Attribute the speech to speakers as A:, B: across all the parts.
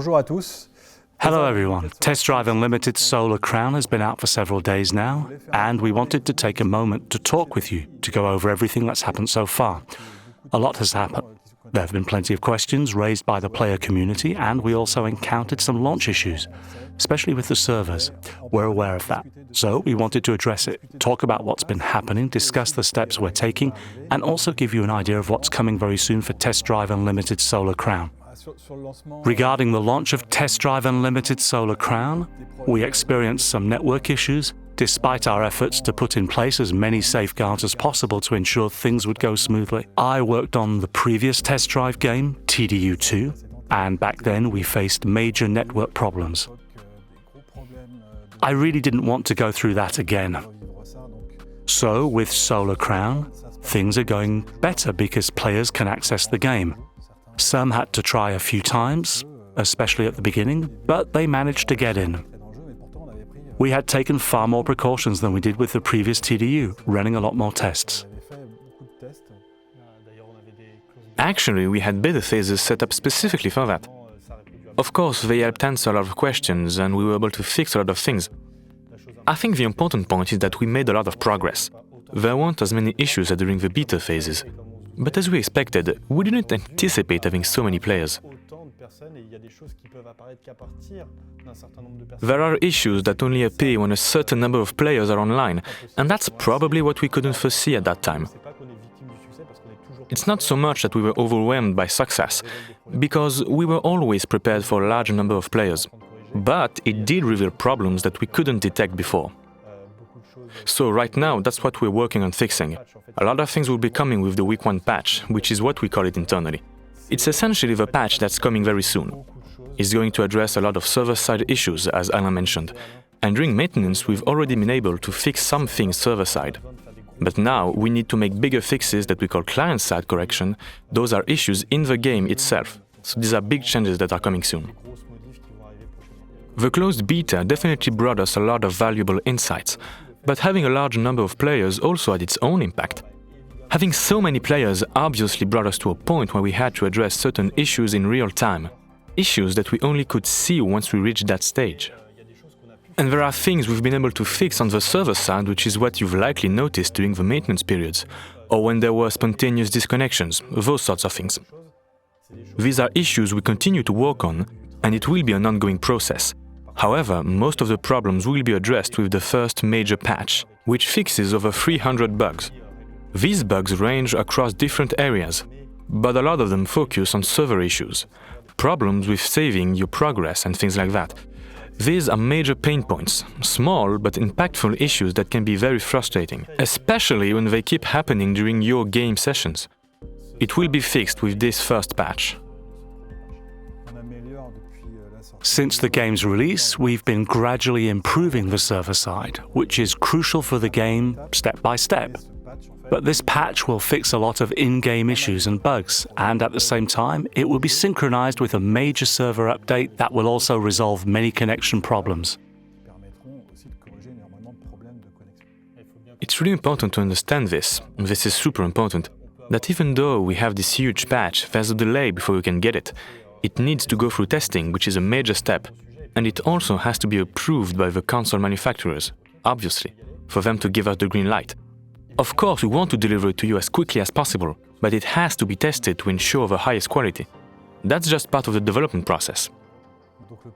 A: Bonjour à tous.
B: Hello everyone. Test Drive Unlimited Solar Crown has been out for several days now, and we wanted to take a moment to talk with you, to go over everything that's happened so far. A lot has happened. There have been plenty of questions raised by the player community, and we also encountered some launch issues, especially with the servers. We're aware of that. So we wanted to address it, talk about what's been happening, discuss the steps we're taking, and also give you an idea of what's coming very soon for Test Drive Unlimited Solar Crown. Regarding the launch of Test Drive Unlimited Solar Crown, we experienced some network issues, despite our efforts to put in place as many safeguards as possible to ensure things would go smoothly. I worked on the previous test drive game, TDU2, and back then we faced major network problems. I really didn't want to go through that again. So with Solar Crown, things are going better because players can access the game. Some had to try a few times, especially at the beginning, but they managed to get in. We had taken far more precautions than we did with the previous TDU, running a lot more tests.
C: Actually, we had beta phases set up specifically for that. Of course, they helped answer a lot of questions and we were able to fix a lot of things. I think the important point is that we made a lot of progress. There weren't as many issues as during the beta phases. But as we expected, we didn't anticipate having so many players. There are issues that only appear when a certain number of players are online, and that's probably what we couldn't foresee at that time. It's not so much that we were overwhelmed by success, because we were always prepared for a large number of players. But it did reveal problems that we couldn't detect before. So right now, that's what we're working on fixing. A lot of things will be coming with the week 1 patch, which is what we call it internally. It's essentially the patch that's coming very soon. It's going to address a lot of server-side issues, as Alain mentioned. And during maintenance, we've already been able to fix some things server-side. But now, we need to make bigger fixes that we call client-side correction. Those are issues in the game itself. So these are big changes that are coming soon. The closed beta definitely brought us a lot of valuable insights. But having a large number of players also had its own impact. Having so many players obviously brought us to a point where we had to address certain issues in real time. Issues that we only could see once we reached that stage. And there are things we've been able to fix on the server side, which is what you've likely noticed during the maintenance periods, or when there were spontaneous disconnections, those sorts of things. These are issues we continue to work on, and it will be an ongoing process. However, most of the problems will be addressed with the first major patch, which fixes over 300 bugs. These bugs range across different areas, but a lot of them focus on server issues, problems with saving your progress and things like that. These are major pain points, small but impactful issues that can be very frustrating, especially when they keep happening during your game sessions. It will be fixed with this first patch.
B: Since the game's release, we've been gradually improving the server side, which is crucial for the game step by step. But this patch will fix a lot of in-game issues and bugs, and at the same time, it will be synchronized with a major server update that will also resolve many connection problems.
C: It's really important to understand this is super important, that even though we have this huge patch, there's a delay before we can get it. It needs to go through testing, which is a major step, and it also has to be approved by the console manufacturers, obviously, for them to give us the green light. Of course, we want to deliver it to you as quickly as possible, but it has to be tested to ensure the highest quality. That's just part of the development process.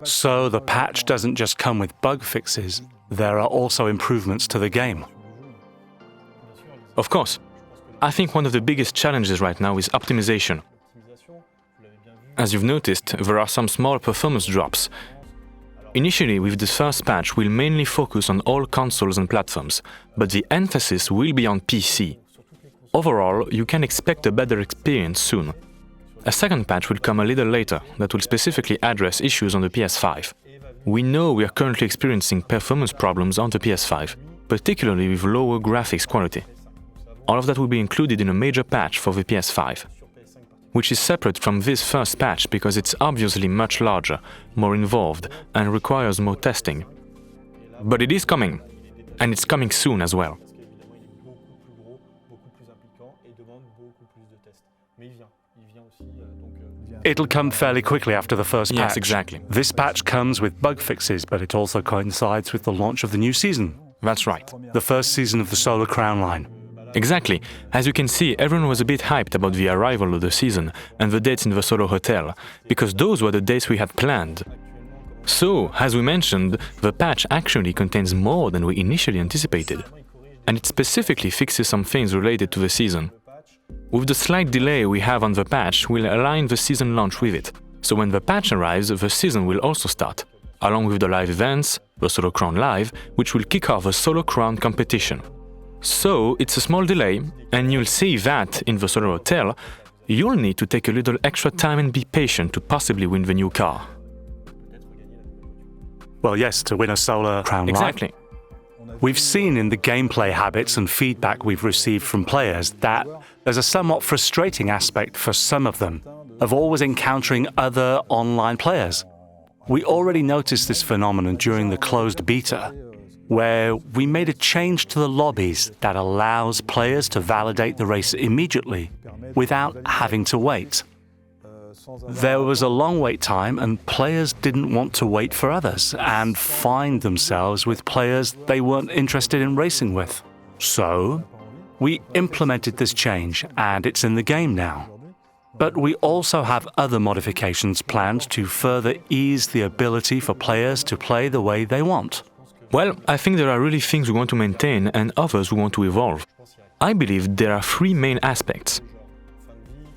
B: So the patch doesn't just come with bug fixes, there are also improvements to the game.
C: Of course. I think one of the biggest challenges right now is optimization. As you've noticed, there are some small performance drops. Initially, with this first patch, we'll mainly focus on all consoles and platforms, but the emphasis will be on PC. Overall, you can expect a better experience soon. A second patch will come a little later that will specifically address issues on the PS5. We know we are currently experiencing performance problems on the PS5, particularly with lower graphics quality. All of that will be included in a major patch for the PS5. Which is separate from this first patch because it's obviously much larger, more involved, and requires more testing. But it is coming, and it's coming soon as well.
B: It'll come fairly quickly after the first patch.
C: Yes, exactly.
B: This patch comes with bug fixes, but it also coincides with the launch of the new season,
C: That's right.
B: the first season of the Solar Crown line.
C: Exactly. As you can see, everyone was a bit hyped about the arrival of the season and the dates in the Solo Hotel, because those were the dates we had planned. So, as we mentioned, the patch actually contains more than we initially anticipated, and it specifically fixes some things related to the season. With the slight delay we have on the patch, we'll align the season launch with it, so when the patch arrives, the season will also start, along with the live events, the Solo Crown Live, which will kick off the Solo Crown competition. So, it's a small delay, and you'll see that, in the Solo Hotel, you'll need to take a little extra time and be patient to possibly win the new car.
B: Well, yes, to win a Solar Crown
C: Exactly.
B: Live. We've seen in the gameplay habits and feedback we've received from players that there's a somewhat frustrating aspect for some of them of always encountering other online players. We already noticed this phenomenon during the closed beta, where we made a change to the lobbies that allows players to validate the race immediately without having to wait. There was a long wait time, and players didn't want to wait for others and find themselves with players they weren't interested in racing with. So, we implemented this change, and it's in the game now. But we also have other modifications planned to further ease the ability for players to play the way they want.
C: Well, I think there are really things we want to maintain and others we want to evolve. I believe there are three main aspects.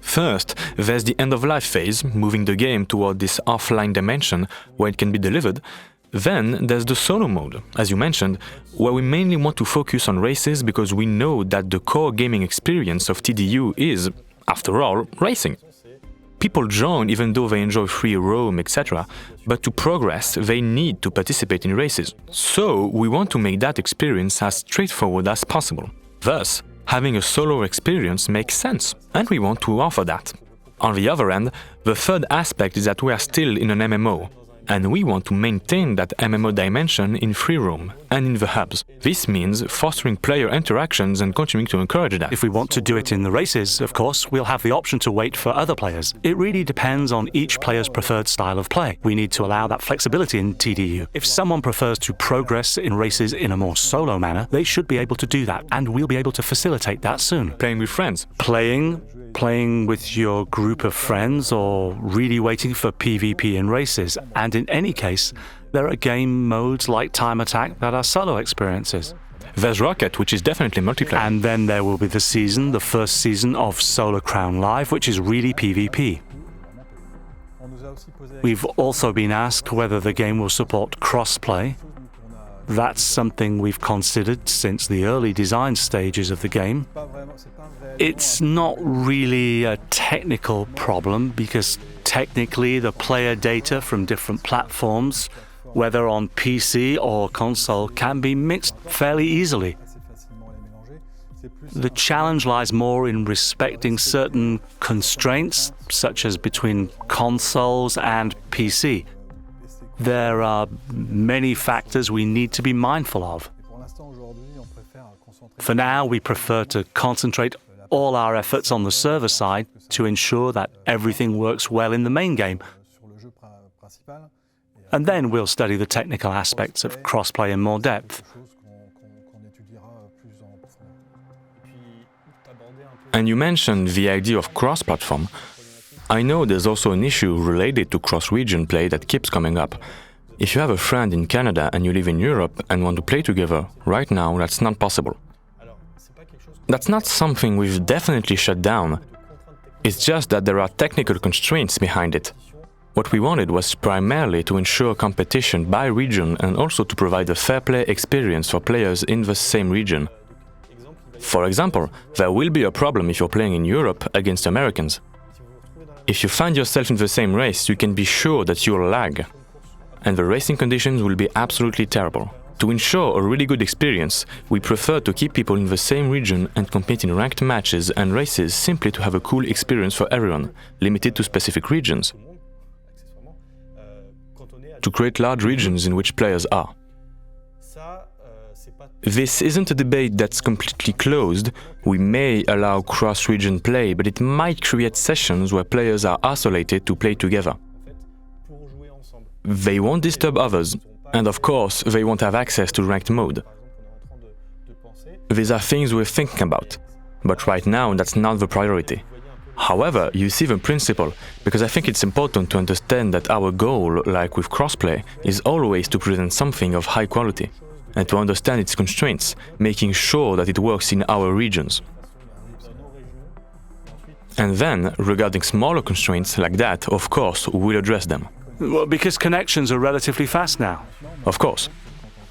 C: First, there's the end-of-life phase, moving the game toward this offline dimension where it can be delivered. Then there's the solo mode, as you mentioned, where we mainly want to focus on races because we know that the core gaming experience of TDU is, after all, racing. People join even though they enjoy free roam, etc., but to progress, they need to participate in races. So we want to make that experience as straightforward as possible. Thus, having a solo experience makes sense, and we want to offer that. On the other end, the third aspect is that we are still in an MMO, and we want to maintain that MMO dimension in free roam and in the hubs. This means fostering player interactions and continuing to encourage that.
B: If we want to do it in the races, of course, we'll have the option to wait for other players. It really depends on each player's preferred style of play. We need to allow that flexibility in TDU. If someone prefers to progress in races in a more solo manner, they should be able to do that, and we'll be able to facilitate that soon.
C: Playing with friends.
B: Playing with your group of friends, or really waiting for PvP in races. And in any case, there are game modes like Time Attack that are solo experiences.
C: There's Rocket, which is definitely multiplayer.
B: And then there will be the first season of Solar Crown Live, which is really PvP. We've also been asked whether the game will support crossplay. That's something we've considered since the early design stages of the game. It's not really a technical problem because technically the player data from different platforms, whether on PC or console, can be mixed fairly easily. The challenge lies more in respecting certain constraints, such as between consoles and PC. There are many factors we need to be mindful of. For now, we prefer to concentrate all our efforts on the server side to ensure that everything works well in the main game. And then we'll study the technical aspects of crossplay in more depth.
C: And you mentioned the idea of cross-platform. I know there's also an issue related to cross-region play that keeps coming up. If you have a friend in Canada and you live in Europe and want to play together, right now that's not possible. That's not something we've definitely shut down. It's just that there are technical constraints behind it. What we wanted was primarily to ensure competition by region and also to provide a fair play experience for players in the same region. For example, there will be a problem if you're playing in Europe against Americans. If you find yourself in the same race, you can be sure that you'll lag, and the racing conditions will be absolutely terrible. To ensure a really good experience, we prefer to keep people in the same region and compete in ranked matches and races simply to have a cool experience for everyone, limited to specific regions. To create large regions in which players are. This isn't a debate that's completely closed. We may allow cross-region play, but it might create sessions where players are isolated to play together. They won't disturb others, and of course, they won't have access to ranked mode. These are things we're thinking about, but right now that's not the priority. However, you see the principle, because I think it's important to understand that our goal, like with crossplay, is always to present something of high quality, and to understand its constraints, making sure that it works in our regions. And then, regarding smaller constraints like that, of course, we'll address them.
B: Well, because connections are relatively fast now.
C: Of course.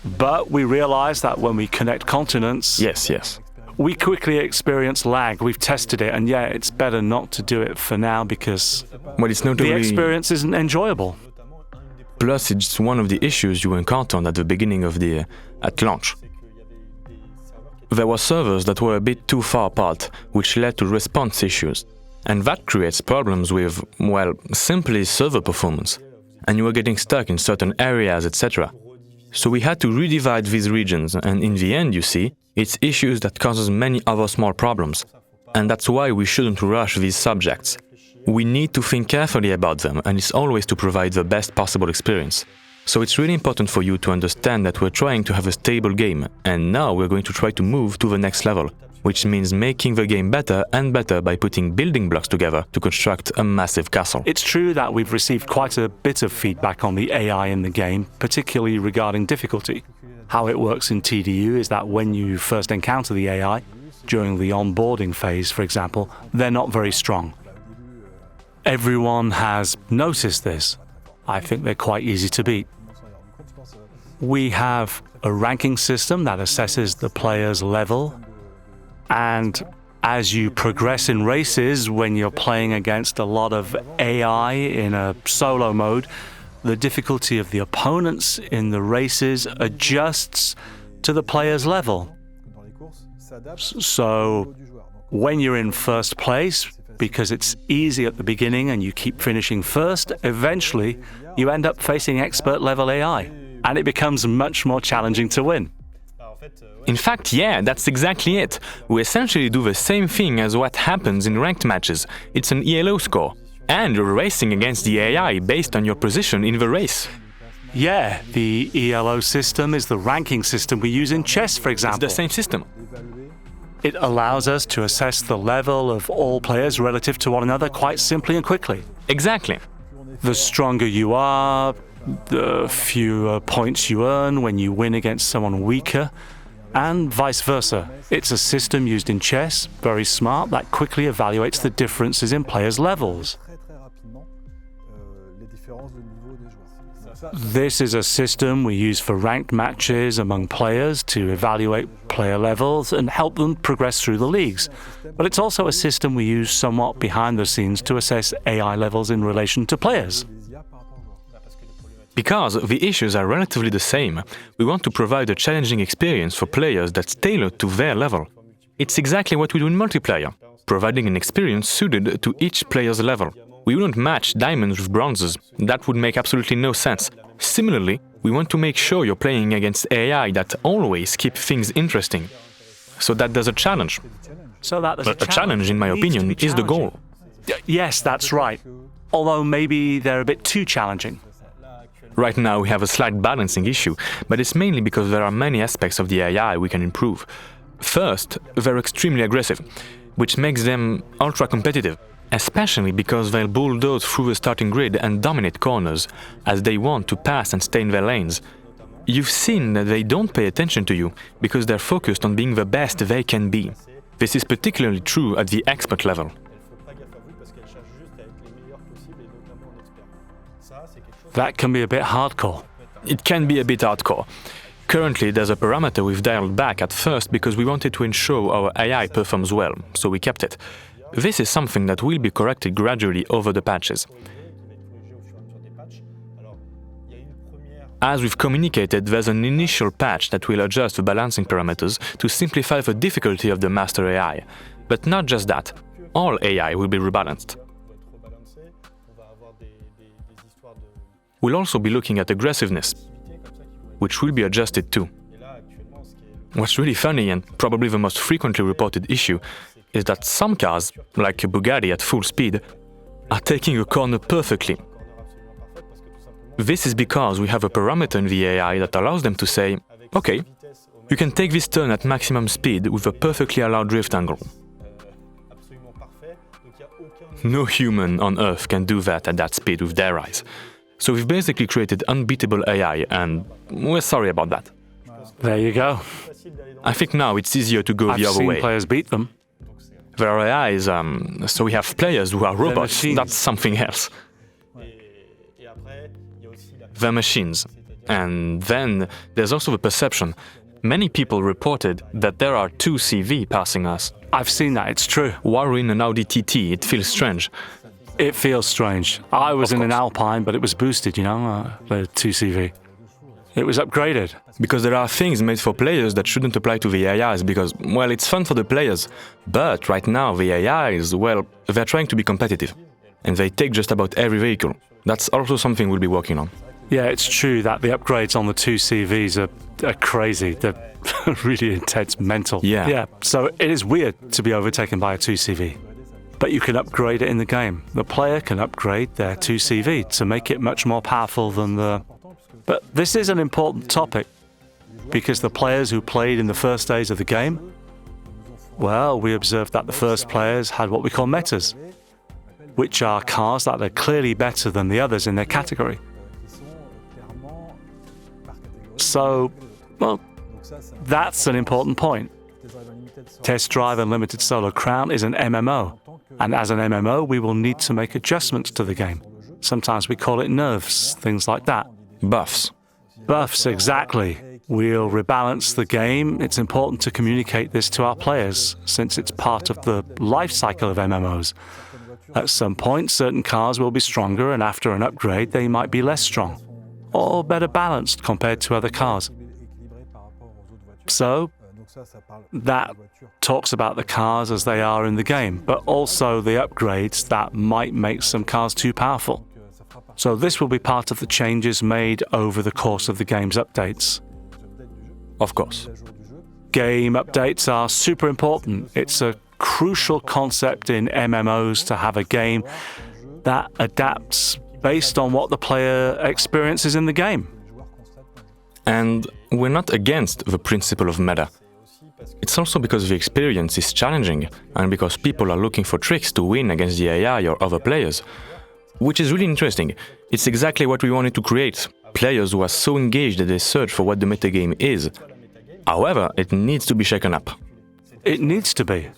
B: But we realize that when we connect continents,
C: Yes.
B: we quickly experience lag. We've tested it, and yeah, it's better not to do it for now because
C: Well, it's not
B: the
C: only...
B: experience isn't enjoyable.
C: Plus, it's one of the issues you encountered at the beginning of at launch. There were servers that were a bit too far apart, which led to response issues. And that creates problems with, well, simply server performance. And you were getting stuck in certain areas, etc. So we had to redivide these regions, and in the end, you see, it's issues that causes many other small problems. And that's why we shouldn't rush these subjects. We need to think carefully about them, and it's always to provide the best possible experience. So it's really important for you to understand that we're trying to have a stable game, and now we're going to try to move to the next level, which means making the game better and better by putting building blocks together to construct a massive castle.
B: It's true that we've received quite a bit of feedback on the AI in the game, particularly regarding difficulty. How it works in TDU is that when you first encounter the AI, during the onboarding phase, for example, they're not very strong. Everyone has noticed this. I think they're quite easy to beat. We have a ranking system that assesses the player's level, and as you progress in races, when you're playing against a lot of AI in a solo mode, the difficulty of the opponents in the races adjusts to the player's level. So when you're in first place, because it's easy at the beginning and you keep finishing first, eventually you end up facing expert level AI, and it becomes much more challenging to win.
C: In fact, yeah, that's exactly it. We essentially do the same thing as what happens in ranked matches. It's an ELO score, and you're racing against the AI based on your position in the race.
B: Yeah, the ELO system is the ranking system we use in chess, for example.
C: It's the same system.
B: It allows us to assess the level of all players relative to one another quite simply and quickly.
C: Exactly.
B: The stronger you are, the fewer points you earn when you win against someone weaker, and vice versa. It's a system used in chess, very smart, that quickly evaluates the differences in players' levels. This is a system we use for ranked matches among players to evaluate player levels and help them progress through the leagues. But it's also a system we use somewhat behind the scenes to assess AI levels in relation to players.
C: Because the issues are relatively the same, we want to provide a challenging experience for players that's tailored to their level. It's exactly what we do in multiplayer, providing an experience suited to each player's level. We wouldn't match diamonds with bronzes. That would make absolutely no sense. Similarly, we want to make sure you're playing against AI that always keep things interesting. So that there's a challenge. But a challenge, in my opinion, is the goal.
B: Yes, that's right. Although maybe they're a bit too challenging.
C: Right now we have a slight balancing issue, but it's mainly because there are many aspects of the AI we can improve. First, they're extremely aggressive, which makes them ultra-competitive, especially because they'll bulldoze through the starting grid and dominate corners, as they want to pass and stay in their lanes. You've seen that they don't pay attention to you, because they're focused on being the best they can be. This is particularly true at the expert level.
B: That can be a bit hardcore.
C: It can be a bit hardcore. Currently, there's a parameter we've dialed back at first because we wanted to ensure our AI performs well, so we kept it. This is something that will be corrected gradually over the patches. As we've communicated, there's an initial patch that will adjust the balancing parameters to simplify the difficulty of the master AI. But not just that, all AI will be rebalanced. We'll also be looking at aggressiveness, which will be adjusted too. What's really funny, and probably the most frequently reported issue, is that some cars, like a Bugatti at full speed, are taking a corner perfectly. This is because we have a parameter in the AI that allows them to say, okay, you can take this turn at maximum speed with a perfectly allowed drift angle. No human on Earth can do that at that speed with their eyes. So we've basically created unbeatable AI, and we're sorry about that.
B: There you go.
C: I think now it's easier to go the
B: I've
C: other
B: seen
C: way.
B: players beat them.
C: There are AIs, so we have players who are robots.
B: machines.
C: That's something else. They're machines. And then there's also the perception. Many people reported that there are 2 CV passing us.
B: I've seen that, it's true.
C: While we're in an Audi TT, it feels strange.
B: It feels strange. I was in an
C: course.
B: Alpine, but it was boosted, the 2CV. It was upgraded.
C: Because there are things made for players that shouldn't apply to the AIs because, well, it's fun for the players. But right now, the AIs, well, they're trying to be competitive. And they take just about every vehicle. That's also something we'll be working on.
B: Yeah, it's true that the upgrades on the 2CVs are crazy. They're really intense, mental.
C: Yeah.
B: So it is weird to be overtaken by a 2CV. But you can upgrade it in the game. The player can upgrade their 2CV to make it much more powerful than the... But this is an important topic, because the players who played in the first days of the game, well, we observed that the first players had what we call metas, which are cars that are clearly better than the others in their category. So, well, that's an important point. Test Drive Unlimited Solo Crown is an MMO, and as an MMO, we will need to make adjustments to the game. Sometimes we call it nerfs, things like that.
C: Buffs.
B: Buffs, exactly. We'll rebalance the game. It's important to communicate this to our players, since it's part of the life cycle of MMOs. At some point, certain cars will be stronger, and after an upgrade, they might be less strong, or better balanced compared to other cars. So, that talks about the cars as they are in the game, but also the upgrades that might make some cars too powerful. So this will be part of the changes made over the course of the game's updates.
C: Of course.
B: Game updates are super important. It's a crucial concept in MMOs to have a game that adapts based on what the player experiences in the game.
C: And we're not against the principle of meta. It's also because the experience is challenging and because people are looking for tricks to win against the AI or other players. Which is really interesting. It's exactly what we wanted to create. Players who are so engaged that they search for what the metagame is. However, it needs to be shaken up.
B: It needs to be.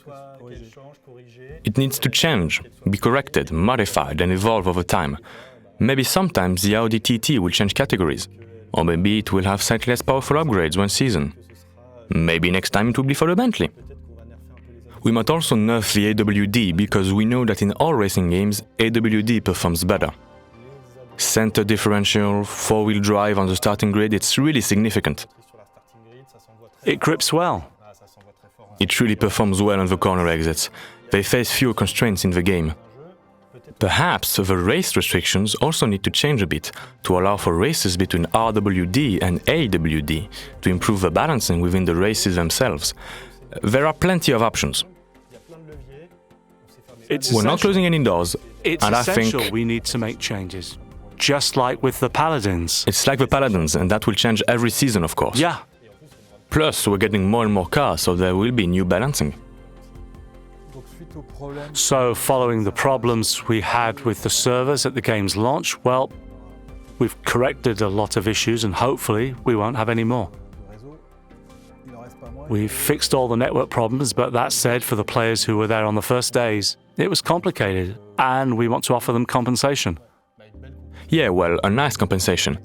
C: It needs to change, be corrected, modified and evolve over time. Maybe sometimes the Audi TT will change categories. Or maybe it will have slightly less powerful upgrades one season. Maybe next time it will be for the Bentley. We might also nerf the AWD because we know that in all racing games, AWD performs better. Center differential, 4-wheel drive on the starting grid, it's really significant.
B: It grips well.
C: It really performs well on the corner exits. They face fewer constraints in the game. Perhaps the race restrictions also need to change a bit to allow for races between RWD and AWD to improve the balancing within the races themselves. There are plenty of options. We're not closing any doors,
B: It's
C: and I
B: essential
C: think
B: we need to make changes. Just like with the Paladins.
C: it's like the Paladins, and that will change every season, of course.
B: Yeah.
C: Plus, we're getting more and more cars, so there will be new balancing.
B: So, following the problems we had with the servers at the game's launch, well, we've corrected a lot of issues and hopefully we won't have any more. We've fixed all the network problems, but that said, for the players who were there on the first days, it was complicated and we want to offer them compensation.
C: Yeah, well, a nice compensation.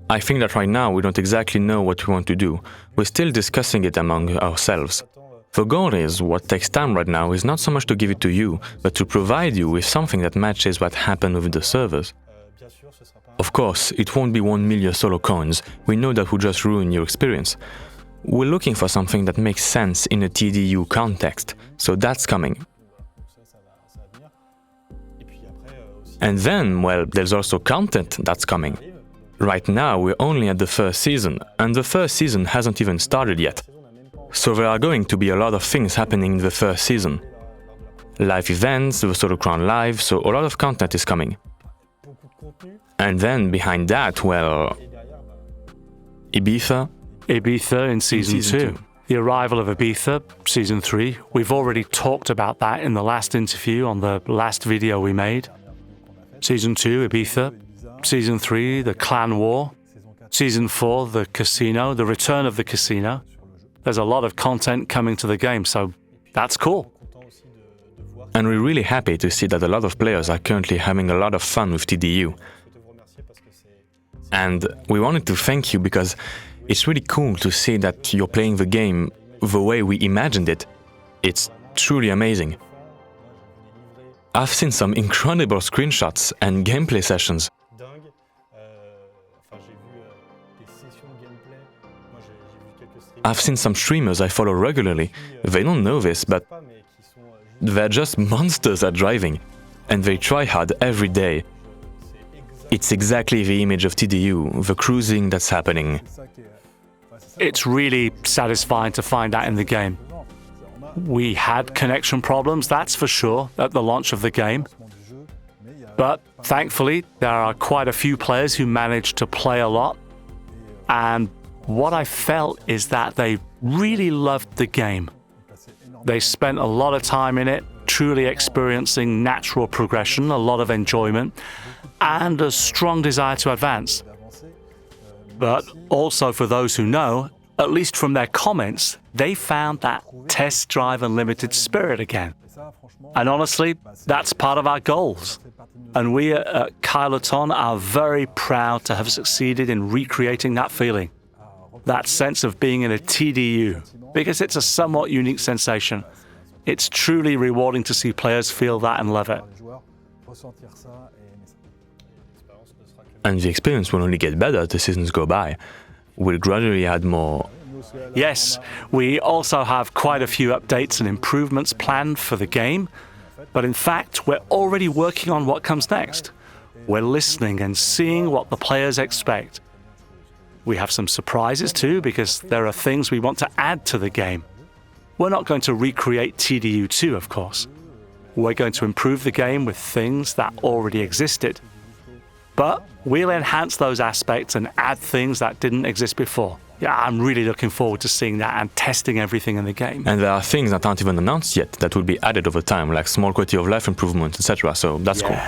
C: I think that right now we don't exactly know what we want to do. We're still discussing it among ourselves. The goal is, what takes time right now is not so much to give it to you, but to provide you with something that matches what happened with the servers. Of course, it won't be 1 million solo coins. We know that would just ruin your experience. We're looking for something that makes sense in a TDU context, so that's coming. And then, well, there's also content that's coming. Right now, we're only at the first season, and the first season hasn't even started yet. So there are going to be a lot of things happening in the first season. Live events, the Solo Crown Live, so a lot of content is coming. And then behind that, well, Ibiza.
B: Ibiza in season 2. The arrival of Ibiza, season 3. We've already talked about that in the last interview on the last video we made. Season 2, Ibiza. Season 3, the clan war. Season 4, the casino, the return of the casino. There's a lot of content coming to the game, so that's cool.
C: And we're really happy to see that a lot of players are currently having a lot of fun with TDU. And we wanted to thank you because it's really cool to see that you're playing the game the way we imagined it. It's truly amazing. I've seen some incredible screenshots and gameplay sessions. I've seen some streamers I follow regularly. They don't know this, but they're just monsters at driving, and they try hard every day. It's exactly the image of TDU, the cruising that's happening.
B: It's really satisfying to find that in the game. We had connection problems, that's for sure, at the launch of the game. But thankfully, there are quite a few players who managed to play a lot. And what I felt is that they really loved the game. They spent a lot of time in it, truly experiencing natural progression, a lot of enjoyment, and a strong desire to advance. But also for those who know, at least from their comments, they found that test drive unlimited spirit again. And honestly, that's part of our goals. And we at Kyloton are very proud to have succeeded in recreating that feeling. That sense of being in a TDU, because it's a somewhat unique sensation. It's truly rewarding to see players feel that and love it.
C: And the experience will only get better as the seasons go by. We'll gradually add more.
B: Yes, we also have quite a few updates and improvements planned for the game, but in fact, we're already working on what comes next. We're listening and seeing what the players expect. We have some surprises too, because there are things we want to add to the game. We're not going to recreate TDU 2, of course. We're going to improve the game with things that already existed. But we'll enhance those aspects and add things that didn't exist before. Yeah, I'm really looking forward to seeing that and testing everything in the game.
C: And there are things that aren't even announced yet that will be added over time, like small quality of life improvements, etc. So that's cool.